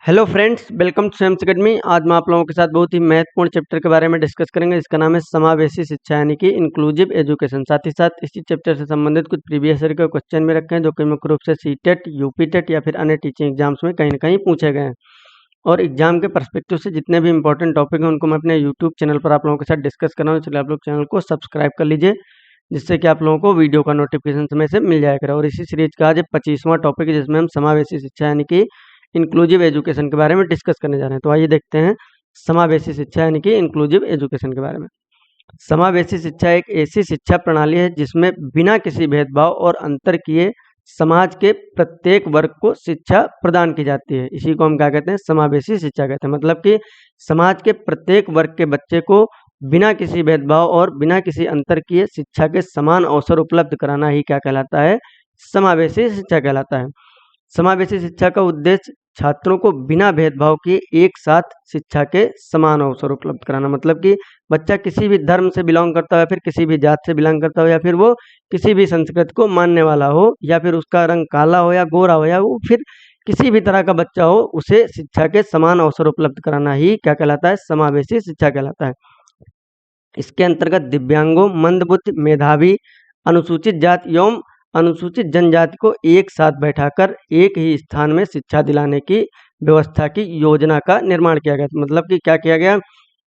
Hello friends, welcome to Sam's Academy. आज मैं आप लोगों के साथ बहुत ही महत्वपूर्ण चैप्टर के बारे में डिस्कस करेंगे। इसका नाम है समावेशी शिक्षा यानी कि इंक्लूसिव एजुकेशन। साथ ही साथ इसी चैप्टर से संबंधित कुछ प्रीवियस ईयर के क्वेश्चन भी रखे हैं जो कि मुख्य रूप से सीटेट, यूपीटेट या फिर अन्य टीचिंग एग्जाम्स में कहीं ना कहीं पूछे गए हैं। और एग्जाम के पर्सपेक्टिव से जितने भी इंपॉर्टेंट टॉपिक हैं उनको मैं अपने यूट्यूब चैनल पर आप लोगों के साथ डिस्कस कर रहा हूँ। चलिए आप लोग चैनल को सब्सक्राइब कर लीजिए, जिससे कि आप लोगों को वीडियो का नोटिफिकेशन समय से मिल जाया करे। और इसी सीरीज का आज 25वां टॉपिक है जिसमें हम समावेशी शिक्षा यानी कि इंक्लूसिव एजुकेशन के बारे में डिस्कस करने जा रहे हैं। तो आइए देखते हैं समावेशी शिक्षा यानी कि इंक्लूसिव एजुकेशन के बारे में। समावेशी शिक्षा एक ऐसी शिक्षा प्रणाली है जिसमें बिना किसी भेदभाव और अंतर किए समाज के प्रत्येक वर्ग को शिक्षा प्रदान की जाती है। इसी को हम क्या कहते हैं? समावेशी शिक्षा कहते हैं। मतलब कि समाज के प्रत्येक वर्ग के बच्चे को बिना किसी भेदभाव और बिना किसी अंतर किए शिक्षा के समान अवसर उपलब्ध कराना ही क्या कहलाता है? समावेशी शिक्षा कहलाता है। समावेशी शिक्षा का उद्देश्य छात्रों को बिना भेदभाव किए एक साथ शिक्षा के समान अवसर उपलब्ध कराना। मतलब कि बच्चा किसी भी धर्म से बिलोंग करता हो या फिर किसी भी जात से बिलोंग करता हो या फिर वो किसी भी संस्कृति को मानने वाला हो या फिर उसका रंग काला हो या गोरा हो या वो फिर किसी भी तरह का बच्चा हो, उसे शिक्षा के समान अवसर उपलब्ध कराना ही क्या कहलाता है? समावेशी शिक्षा कहलाता है। इसके अंतर्गत दिव्यांगों, मंदबुद्धि, मेधावी, अनुसूचित जाति एवं अनुसूचित जनजाति को एक साथ बैठाकर एक ही स्थान में शिक्षा दिलाने की व्यवस्था की योजना का निर्माण किया गया। मतलब कि क्या किया गया?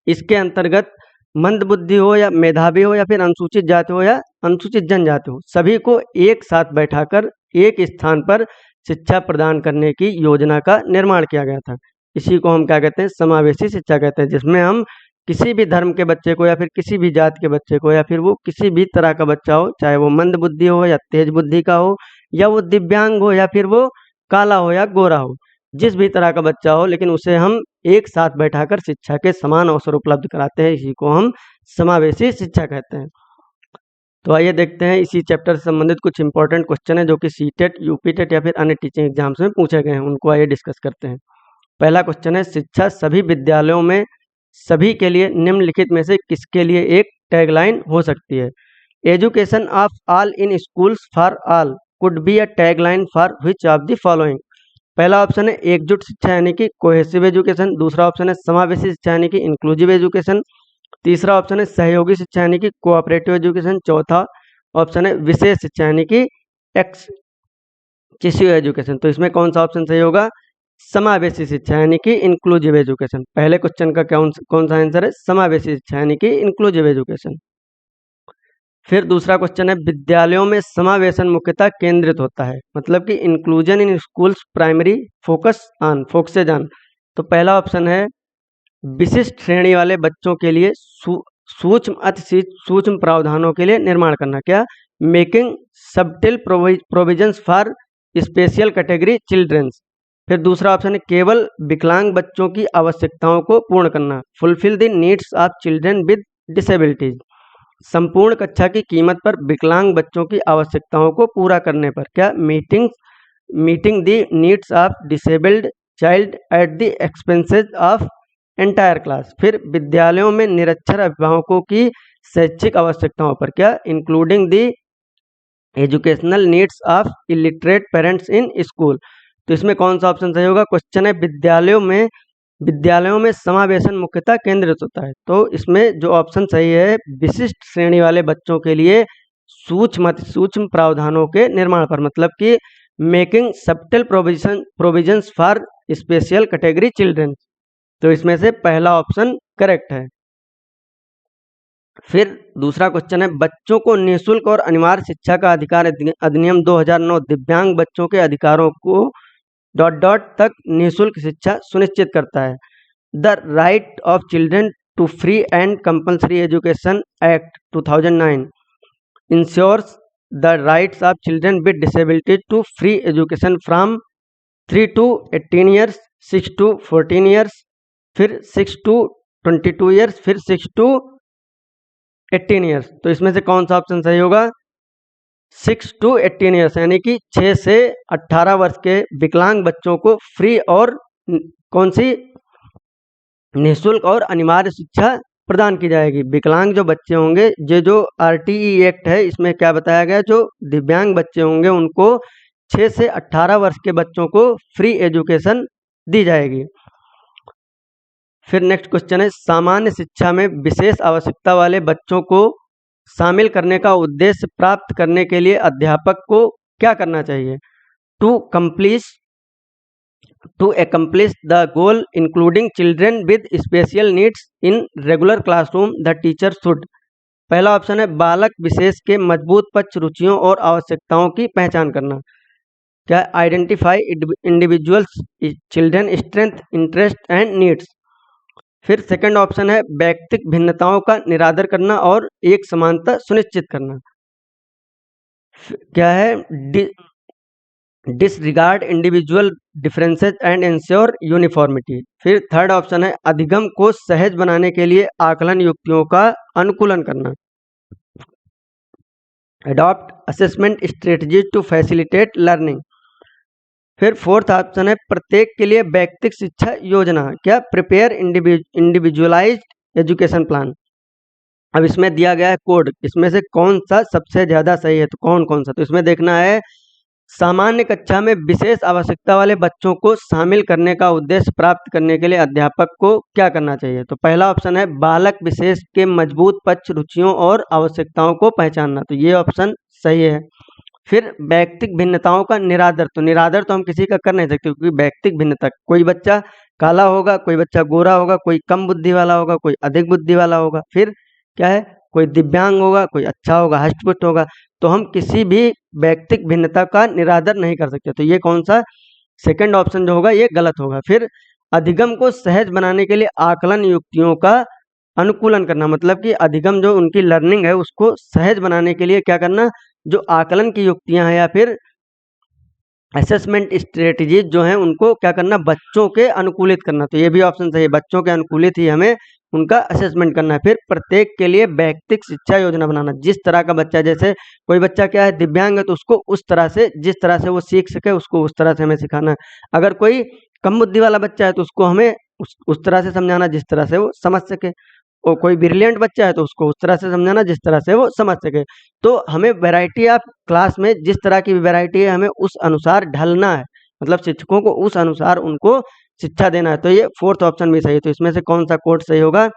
इसके अंतर्गत मंदबुद्धि हो या मेधावी हो या फिर अनुसूचित जाति हो या अनुसूचित जनजाति हो, सभी को एक साथ बैठाकर एक स्थान पर शिक्षा प्रदान करने की योजना का निर्माण किया गया था। इसी को हम क्या कहते हैं? समावेशी शिक्षा कहते हैं, जिसमें हम किसी भी धर्म के बच्चे को या फिर किसी भी जात के बच्चे को या फिर वो किसी भी तरह का बच्चा हो, चाहे वो मंद बुद्धि हो या तेज बुद्धि का हो या वो दिव्यांग हो या फिर वो काला हो या गोरा हो, जिस भी तरह का बच्चा हो, लेकिन उसे हम एक साथ बैठाकर शिक्षा के समान अवसर उपलब्ध कराते हैं। इसी को हम समावेशी शिक्षा कहते हैं। तो आइए देखते हैं इसी चैप्टर से संबंधित कुछ इंपॉर्टेंट क्वेश्चन है जो कि सीटेट, यूपीटेट या फिर अन्य टीचिंग एग्जाम्स में पूछे गए हैं। उनको आइए डिस्कस करते हैं। पहला क्वेश्चन है, शिक्षा सभी विद्यालयों में सभी के लिए निम्नलिखित में से किसके लिए एक टैगलाइन हो सकती है? Education of all in schools for all could be a tagline for which of the following? पहला ऑप्शन है एकजुट शिक्षा यानी कि कोहेसिव एजुकेशन। दूसरा ऑप्शन है समावेशी शिक्षा यानी कि इंक्लूसिव एजुकेशन। तीसरा ऑप्शन है सहयोगी शिक्षा यानी कि कोऑपरेटिव एजुकेशन। चौथा ऑप्शन है विशेष शिक्षा यानी कि एक्सक्लूसिव एजुकेशन। तो इसमें कौन सा ऑप्शन सही होगा? समावेशी शिक्षा यानी कि इंक्लूसिव एजुकेशन। पहले क्वेश्चन का कौन सा आंसर है? समावेशी शिक्षा यानी कि इंक्लूसिव एजुकेशन। फिर दूसरा क्वेश्चन है, विद्यालयों में समावेशन मुख्यतः केंद्रित होता है। मतलब कि inclusion in schools primary focuses on. तो पहला ऑप्शन है विशिष्ट श्रेणी वाले बच्चों के लिए सूक्ष्म अति सूक्ष्म प्रावधानों के लिए निर्माण करना। क्या? Making subtle provisions for special category childrens. फिर दूसरा ऑप्शन है केवल विकलांग बच्चों की आवश्यकताओं को पूर्ण करना। Fulfil the needs of children with disabilities. संपूर्ण कक्षा की कीमत पर विकलांग बच्चों की आवश्यकताओं को पूरा करने पर। क्या? Meeting the needs of disabled child at the expenses of entire class. फिर विद्यालयों में निरक्षर अभिभावकों की शैक्षिक आवश्यकताओं पर। क्या? Including the educational needs of illiterate parents in school. तो इसमें कौन सा ऑप्शन सही होगा? क्वेश्चन है विद्यालयों में समावेशन मुख्यतः केंद्रित होता है। तो इसमें जो ऑप्शन सही है, विशिष्ट श्रेणी वाले बच्चों के लिए सूक्ष्म प्रावधानों के निर्माण पर। मतलब कि making subtle provisions for special category children. तो इसमें से पहला ऑप्शन करेक्ट है। फिर दूसरा क्वेश्चन है, बच्चों को निःशुल्क और अनिवार्य शिक्षा का अधिकार अधिनियम 2009 दिव्यांग बच्चों के अधिकारों को ... तक निःशुल्क शिक्षा सुनिश्चित करता है। The right of children to free and compulsory education act 2009 ensures the rights of children with disability to free education from 3 to 18 years, 6 to 14 years, फिर 6 to 22 ईयर्स, फिर 6 to 18 ईयर्स। तो इसमें से कौन सा ऑप्शन सही होगा? 6 to 18 ईयर्स यानी कि 6 से 18 वर्ष के विकलांग बच्चों को फ्री और कौन सी निःशुल्क और अनिवार्य शिक्षा प्रदान की जाएगी। विकलांग जो बच्चे होंगे, ये जो आरटीई एक्ट है इसमें क्या बताया गया, जो दिव्यांग बच्चे होंगे उनको 6 से 18 वर्ष के बच्चों को फ्री एजुकेशन दी जाएगी। फिर नेक्स्ट क्वेश्चन है, सामान्य शिक्षा में विशेष आवश्यकता वाले बच्चों को शामिल करने का उद्देश्य प्राप्त करने के लिए अध्यापक को क्या करना चाहिए? To complete to accomplish the goal including children with special needs in regular classroom, the teacher should। पहला ऑप्शन है बालक विशेष के मजबूत पक्ष, रुचियों और आवश्यकताओं की पहचान करना। क्या? Identify individuals children strength, interest and needs. फिर सेकंड ऑप्शन है व्यक्तिगत भिन्नताओं का निरादर करना और एक समानता सुनिश्चित करना। क्या है? Disregard individual differences and ensure uniformity. फिर थर्ड ऑप्शन है अधिगम को सहज बनाने के लिए आकलन युक्तियों का अनुकूलन करना। Adopt assessment strategy to facilitate learning. फिर फोर्थ ऑप्शन है प्रत्येक के लिए व्यक्तिगत शिक्षा योजना। क्या? Prepare individualised education plan. अब इसमें दिया गया है कोड, इसमें से कौन सा सबसे ज्यादा सही है? तो कौन कौन सा? तो इसमें देखना है सामान्य कक्षा में विशेष आवश्यकता वाले बच्चों को शामिल करने का उद्देश्य प्राप्त करने के लिए अध्यापक को क्या करना चाहिए? तो पहला ऑप्शन है बालक विशेष के मजबूत पक्ष, रुचियों और आवश्यकताओं को पहचानना। तो ये ऑप्शन सही है। फिर व्यक्तिगत भिन्नताओं का निरादर। तो निरादर तो हम किसी का कर नहीं सकते, क्योंकि व्यक्तिगत भिन्नता, कोई बच्चा काला होगा, कोई बच्चा गोरा होगा, कोई कम बुद्धि वाला होगा, कोई अधिक बुद्धि वाला होगा। फिर क्या है? कोई दिव्यांग होगा, कोई अच्छा होगा, हष्टपुष्ट होगा। तो हम किसी भी व्यक्तिगत भिन्नता का निरादर नहीं कर सकते। तो ये कौन सा? सेकंड ऑप्शन जो होगा ये गलत होगा। फिर अधिगम को सहज बनाने के लिए आकलन युक्तियों का अनुकूलन करना, मतलब कि अधिगम जो उनकी लर्निंग है उसको सहज बनाने के लिए क्या करना? जो आकलन की युक्तियां हैं या फिर असेसमेंट स्ट्रेटजीज जो हैं उनको क्या करना? बच्चों के अनुकूलित करना। तो ये भी ऑप्शन सही है, बच्चों के अनुकूलित ही हमें उनका असेसमेंट करना है। फिर प्रत्येक के लिए व्यक्तिगत शिक्षा योजना बनाना। जिस तरह का बच्चा, जैसे कोई बच्चा क्या है दिव्यांग है, तो उसको उस तरह से, जिस तरह से वो सीख सके उसको उस तरह से हमें सिखाना है। अगर कोई कम बुद्धि वाला बच्चा है तो उसको हमें उस तरह से समझाना जिस तरह से वो समझ सके। और कोई ब्रिलियंट बच्चा है तो उसको उस तरह से समझाना जिस तरह से वो समझ सके। तो हमें वैरायटी ऑफ क्लास में जिस तरह की वैरायटी है हमें उस अनुसार ढलना है, मतलब शिक्षकों को उस अनुसार उनको शिक्षा देना है। तो ये फोर्थ ऑप्शन भी सही है। तो इसमें से कौन सा कोड सही होगा?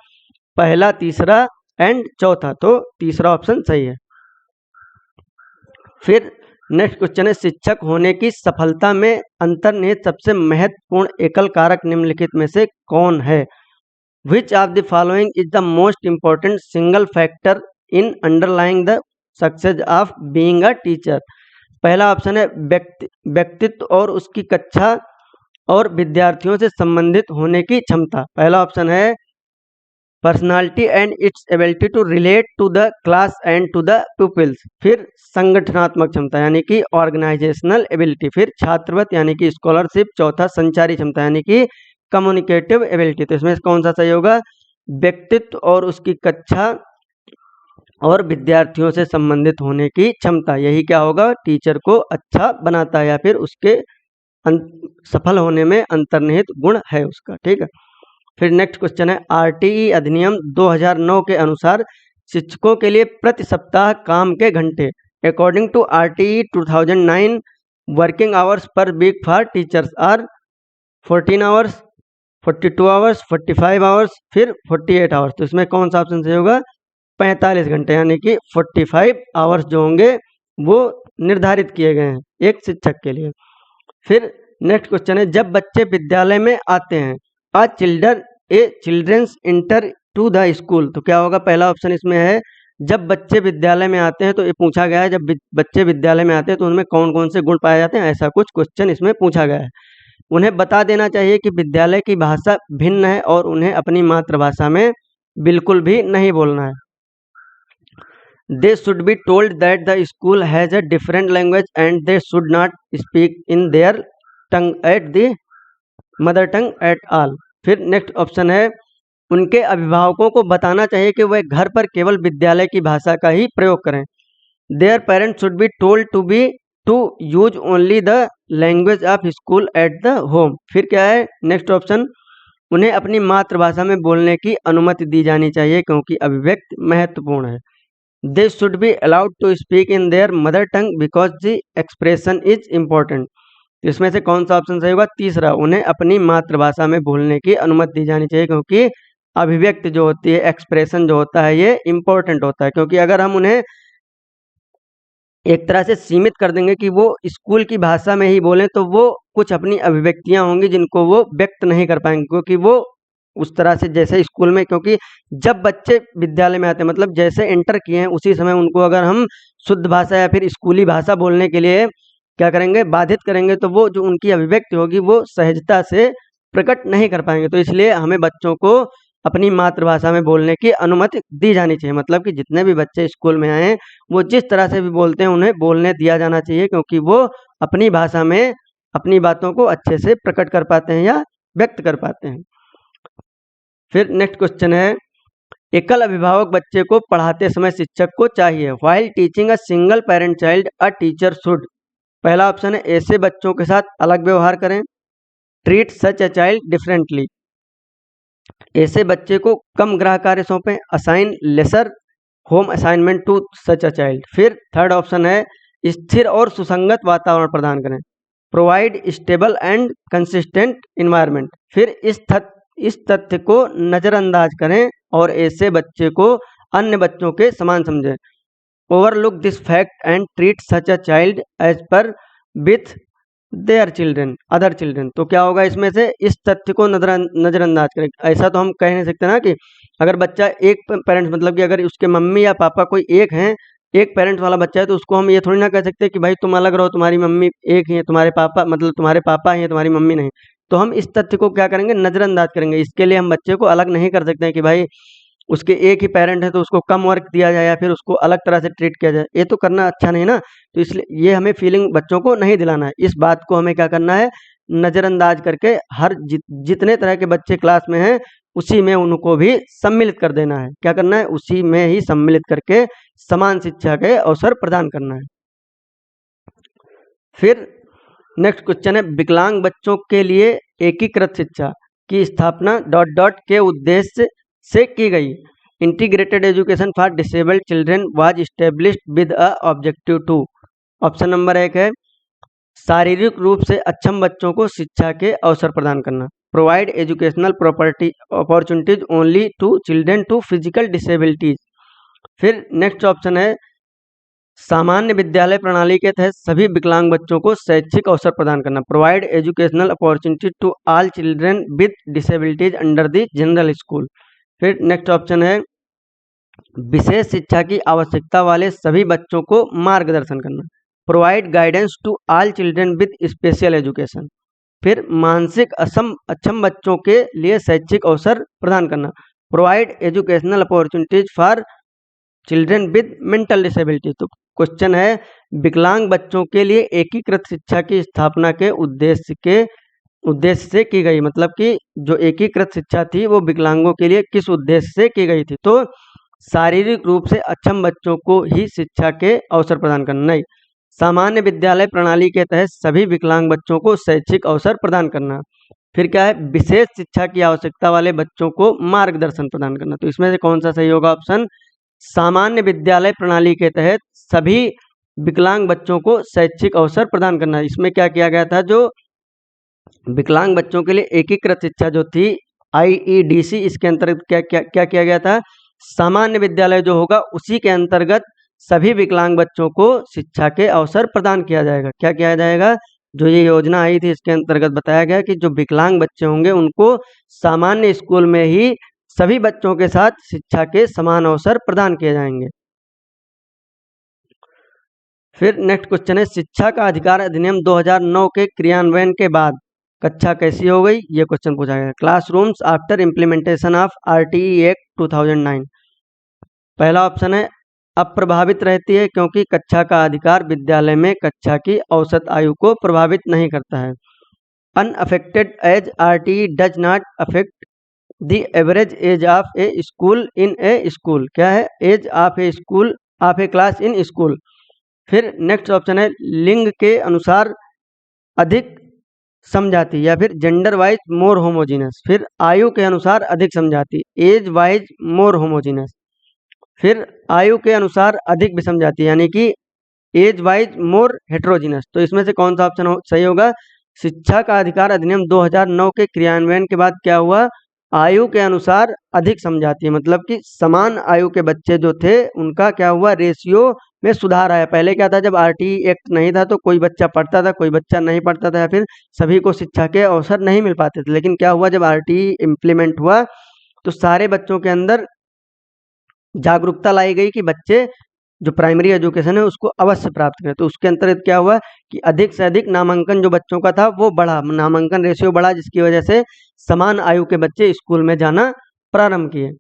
पहला, तीसरा एंड चौथा। तो तीसरा ऑप्शन सही है। फिर नेक्स्ट क्वेश्चन है शिक्षक होने की सफलता में अंतर्निहित सबसे महत्वपूर्ण एकल कारक निम्नलिखित में से कौन है? Which of the following is the most important single factor in underlying the success of being a teacher? पहला ऑप्शन है व्यक्तित्व और उसकी कक्षा और विद्यार्थियों से संबंधित होने की क्षमता। पहला ऑप्शन है personality and its ability to relate to the class and to the pupils। फिर संगठनात्मक क्षमता यानी कि ऑर्गेनाइजेशनल एबिलिटी। फिर छात्रवत यानी कि स्कॉलरशिप। चौथा संचारी क्षमता यानी कि कम्युनिकेटिव एबिलिटी। तो इसमें कौन सा सही होगा? व्यक्तित्व और उसकी कक्षा और विद्यार्थियों से संबंधित होने की क्षमता। यही क्या होगा? टीचर को अच्छा बनाता है या फिर उसके सफल होने में अंतर्निहित गुण है उसका। ठीक है। फिर नेक्स्ट क्वेश्चन है आरटीई अधिनियम 2009 के अनुसार शिक्षकों के लिए प्रति सप्ताह काम के घंटे according to RTE 2009 working hours per week for teachers are 14 hours, 42 hours, 45 hours, फिर 48 आवर्स। तो इसमें कौन सा ऑप्शन सही होगा? 45 घंटे यानी कि 45 आवर्स जो होंगे वो निर्धारित किए गए हैं एक शिक्षक के लिए। फिर नेक्स्ट क्वेश्चन है जब बच्चे विद्यालय में आते हैं childrens enter to the school. तो क्या होगा? पहला ऑप्शन इसमें है जब बच्चे विद्यालय में आते हैं। तो ये पूछा गया है जब बच्चे विद्यालय में आते हैं तो उनमें कौन कौन से गुण पाए जाते हैं, ऐसा कुछ क्वेश्चन इसमें पूछा गया है। उन्हें बता देना चाहिए कि विद्यालय की भाषा भिन्न है और उन्हें अपनी मातृभाषा में बिल्कुल भी नहीं बोलना है। They should be told that the school has a different language and they should not speak in their tongue at the mother tongue at all। फिर नेक्स्ट ऑप्शन है उनके अभिभावकों को बताना चाहिए कि वह घर पर केवल विद्यालय की भाषा का ही प्रयोग करें। Their parents should be told to use only the language of school at the home। फिर क्या है नेक्स्ट ऑप्शन? उन्हें अपनी मातृभाषा में बोलने की अनुमति दी जानी चाहिए क्योंकि अभिव्यक्ति महत्वपूर्ण है। They should be allowed to speak in their mother tongue because the expression is important। तो इसमें से कौन सा ऑप्शन सही होगा? तीसरा, उन्हें अपनी मातृभाषा में बोलने की अनुमति दी जानी चाहिए, क्योंकि अभिव्यक्ति जो होती है, एक्सप्रेशन जो होता है, ये इम्पोर्टेंट होता है। क्योंकि अगर हम उन्हें एक तरह से सीमित कर देंगे कि वो स्कूल की भाषा में ही बोलें, तो वो कुछ अपनी अभिव्यक्तियां होंगी जिनको वो व्यक्त नहीं कर पाएंगे, क्योंकि वो उस तरह से जैसे स्कूल में, क्योंकि जब बच्चे विद्यालय में आते हैं, मतलब जैसे एंटर किए हैं उसी समय उनको अगर हम शुद्ध भाषा या फिर स्कूली भाषा बोलने के लिए क्या करेंगे, बाधित करेंगे, तो वो जो उनकी अभिव्यक्ति होगी वो सहजता से प्रकट नहीं कर पाएंगे। तो इसलिए हमें बच्चों को अपनी मातृभाषा में बोलने की अनुमति दी जानी चाहिए। मतलब कि जितने भी बच्चे स्कूल में आए वो जिस तरह से भी बोलते हैं उन्हें बोलने दिया जाना चाहिए, क्योंकि वो अपनी भाषा में अपनी बातों को अच्छे से प्रकट कर पाते हैं या व्यक्त कर पाते हैं। फिर नेक्स्ट क्वेश्चन है, एकल अभिभावक बच्चे को पढ़ाते समय शिक्षक को चाहिए। While teaching a single parent child a teacher should. पहला ऑप्शन है, ऐसे बच्चों के साथ अलग व्यवहार करें, treat such a child differently, ऐसे बच्चे को कम गृह कार्य सौंपें, assign lesser home assignment to such a child. फिर थर्ड ऑप्शन है, स्थिर और सुसंगत वातावरण प्रदान करें, provide stable and consistent environment. फिर इस तथ्य को नजरअंदाज करें और ऐसे बच्चे को अन्य बच्चों के समान समझें, overlook this fact and treat such a child as par with their children other children. तो क्या होगा इसमें से, इस तथ्य को नजरअंदाज करें। ऐसा तो हम कह नहीं सकते ना कि अगर बच्चा एक पेरेंट्स, मतलब कि अगर उसके मम्मी या पापा कोई एक हैं, एक पेरेंट्स वाला बच्चा है, तो उसको हम ये थोड़ी ना कह सकते कि भाई तुम अलग रहो, तुम्हारी मम्मी एक ही है, तुम्हारे पापा मतलब तुम्हारे पापा ही है, तुम्हारी मम्मी नहीं। तो हम इस तथ्य को क्या करेंगे, नजरअंदाज करेंगे। इसके लिए हम बच्चे को अलग नहीं कर सकते हैं कि भाई उसके एक ही पेरेंट है तो उसको कम वर्क दिया जाए या फिर उसको अलग तरह से ट्रीट किया जाए, ये तो करना अच्छा नहीं ना। तो इसलिए ये हमें फीलिंग बच्चों को नहीं दिलाना है। इस बात को हमें क्या करना है, नजरअंदाज करके हर जितने तरह के बच्चे क्लास में हैं उसी में उनको भी सम्मिलित कर देना है। क्या करना है, उसी में ही सम्मिलित करके समान शिक्षा के अवसर प्रदान करना है। फिर नेक्स्ट क्वेश्चन है, विकलांग बच्चों के लिए एकीकृत शिक्षा की स्थापना डॉट डॉट के उद्देश्य से की गई। Integrated education for disabled children was established with a objective to. Option number 1 है, शारीरिक रूप से अक्षम बच्चों को शिक्षा के अवसर प्रदान करना, provide educational property opportunities only to children to physical disabilities. फिर नेक्स्ट ऑप्शन है, सामान्य विद्यालय प्रणाली के तहत सभी विकलांग बच्चों को शैक्षिक अवसर प्रदान करना, provide educational opportunity to all children with disabilities under the general school. फिर नेक्स्ट ऑप्शन है, विशेष शिक्षा की आवश्यकता वाले सभी बच्चों को मार्गदर्शन करना, provide guidance to all children with special education. फिर मानसिक अक्षम बच्चों के लिए शैक्षिक अवसर प्रदान करना, provide educational opportunities for children with mental disability. तो क्वेश्चन है, विकलांग बच्चों के लिए एकीकृत शिक्षा की स्थापना के उद्देश्य से की गई, मतलब कि जो एकीकृत शिक्षा थी वो विकलांगों के लिए किस उद्देश्य से की गई थी। तो शारीरिक रूप से अक्षम बच्चों को ही शिक्षा के अवसर प्रदान करना, नहीं, सामान्य विद्यालय प्रणाली के तहत सभी विकलांग बच्चों को शैक्षिक अवसर प्रदान करना। फिर क्या है, विशेष शिक्षा की आवश्यकता वाले बच्चों को मार्गदर्शन प्रदान करना। तो इसमें से कौन सा सही होगा? ऑप्शन सामान्य विद्यालय प्रणाली के तहत सभी विकलांग बच्चों को शैक्षिक अवसर प्रदान करना। इसमें क्या किया गया था, जो विकलांग बच्चों के लिए एकीकृत शिक्षा जो थी IEDC, इसके अंतर्गत क्या किया गया था, सामान्य विद्यालय जो होगा उसी के अंतर्गत सभी विकलांग बच्चों को शिक्षा के अवसर प्रदान किया जाएगा। क्या किया जाएगा, जो ये योजना आई थी इसके अंतर्गत बताया गया कि जो विकलांग बच्चे होंगे उनको सामान्य स्कूल में ही सभी बच्चों के साथ शिक्षा के समान अवसर प्रदान किए जाएंगे। फिर नेक्स्ट क्वेश्चन है, शिक्षा का अधिकार अधिनियम 2009 के क्रियान्वयन के बाद कक्षा कैसी हो गई, ये क्वेश्चन पूछा गया। Classrooms after implementation of RTE act 2009। पहला ऑप्शन है, अप्रभावित रहती है क्योंकि कक्षा का अधिकार विद्यालय में कक्षा की औसत आयु को प्रभावित नहीं करता है। Unaffected as RTE does not affect the average age of a school in a school. क्या है, age of a school of a class in school. फिर नेक्स्ट ऑप्शन है, लिंग के अनुसार अधिक समझाती या फिर जेंडर वाइज मोर होमोजीनस। फिर आयु के अनुसार अधिक समझाती, एज वाइज मोर होमोजीनस। फिर आयु के अनुसार अधिक विषम जाति यानी कि एज वाइज मोर हेट्रोजीनस। तो इसमें से कौन सा ऑप्शन सही होगा, शिक्षा का अधिकार अधिनियम 2009 के क्रियान्वयन के बाद क्या हुआ, आयु के अनुसार अधिक समझाती है, मतलब कि समान आयु के बच्चे जो थे उनका क्या हुआ, रेशियो में सुधार आया। पहले क्या था, जब आरटीई एक्ट नहीं था तो कोई बच्चा पढ़ता था, कोई बच्चा नहीं पढ़ता था, या फिर सभी को शिक्षा के अवसर नहीं मिल पाते थे। लेकिन क्या हुआ, जब आरटीई इम्प्लीमेंट हुआ तो सारे बच्चों के अंदर जागरूकता लाई गई कि बच्चे जो प्राइमरी एजुकेशन है उसको अवश्य प्राप्त करें। तो उसके अंतर्गत क्या हुआ कि अधिक से अधिक नामांकन जो बच्चों का था वो बढ़ा, नामांकन रेशियो बढ़ा, जिसकी वजह से समान आयु के बच्चे स्कूल में जाना प्रारंभ किए।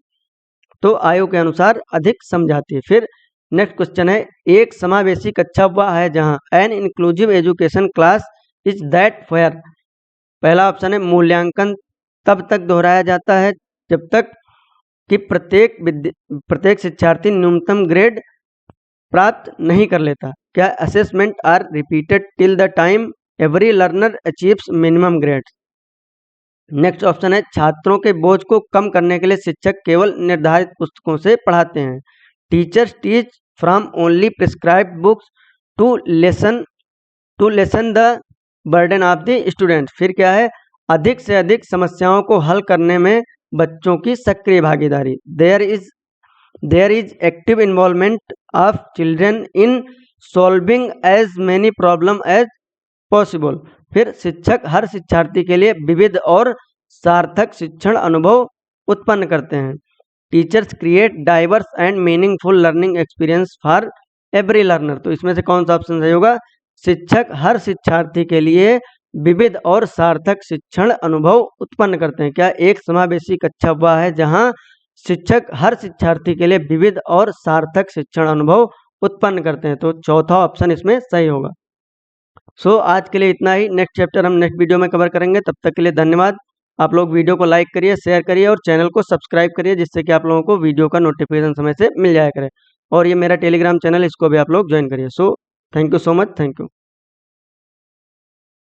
तो आयु के अनुसार अधिक समझाती है। फिर नेक्स्ट क्वेश्चन है, एक समावेशी कक्षा वह है जहां an inclusive education class is that fair. पहला ऑप्शन है, मूल्यांकन तब तक दोहराया जाता है जब तक कि प्रत्येक शिक्षार्थी न्यूनतम ग्रेड प्राप्त नहीं कर लेता। क्या assessment are repeated till the time every learner achieves minimum grade. Next option है, छात्रों के बोझ को कम करने के लिए शिक्षक केवल निर्धारित पुस्तकों से पढ़ाते हैं। Teachers teach from only prescribed books to lessen the burden of the student. फिर क्या है, अधिक से अधिक समस्याओं को हल करने में बच्चों की सक्रिय भागीदारी। There is active involvement of children in solving as many problem as possible. फिर शिक्षक हर शिक्षार्थी के लिए विविध और सार्थक शिक्षण अनुभव उत्पन्न करते हैं। Teachers create diverse and meaningful learning experience for every learner. तो इसमें से कौन सा ऑप्शन सही होगा, शिक्षक हर शिक्षार्थी के लिए विविध और सार्थक शिक्षण अनुभव उत्पन्न करते हैं। क्या एक समावेशी कक्षा वह है जहां शिक्षक हर शिक्षार्थी के लिए विविध और सार्थक शिक्षण अनुभव उत्पन्न करते हैं। तो चौथा ऑप्शन इसमें सही होगा। सो आज के लिए इतना ही। नेक्स्ट चैप्टर हम नेक्स्ट वीडियो में कवर करेंगे। तब तक के लिए धन्यवाद। आप लोग वीडियो को लाइक करिए, शेयर करिए और चैनल को सब्सक्राइब करिए, जिससे कि आप लोगों को वीडियो का नोटिफिकेशन समय से मिल जाया करे। और ये मेरा टेलीग्राम चैनल, इसको भी आप लोग ज्वाइन करिए। So thank you so much, thank you.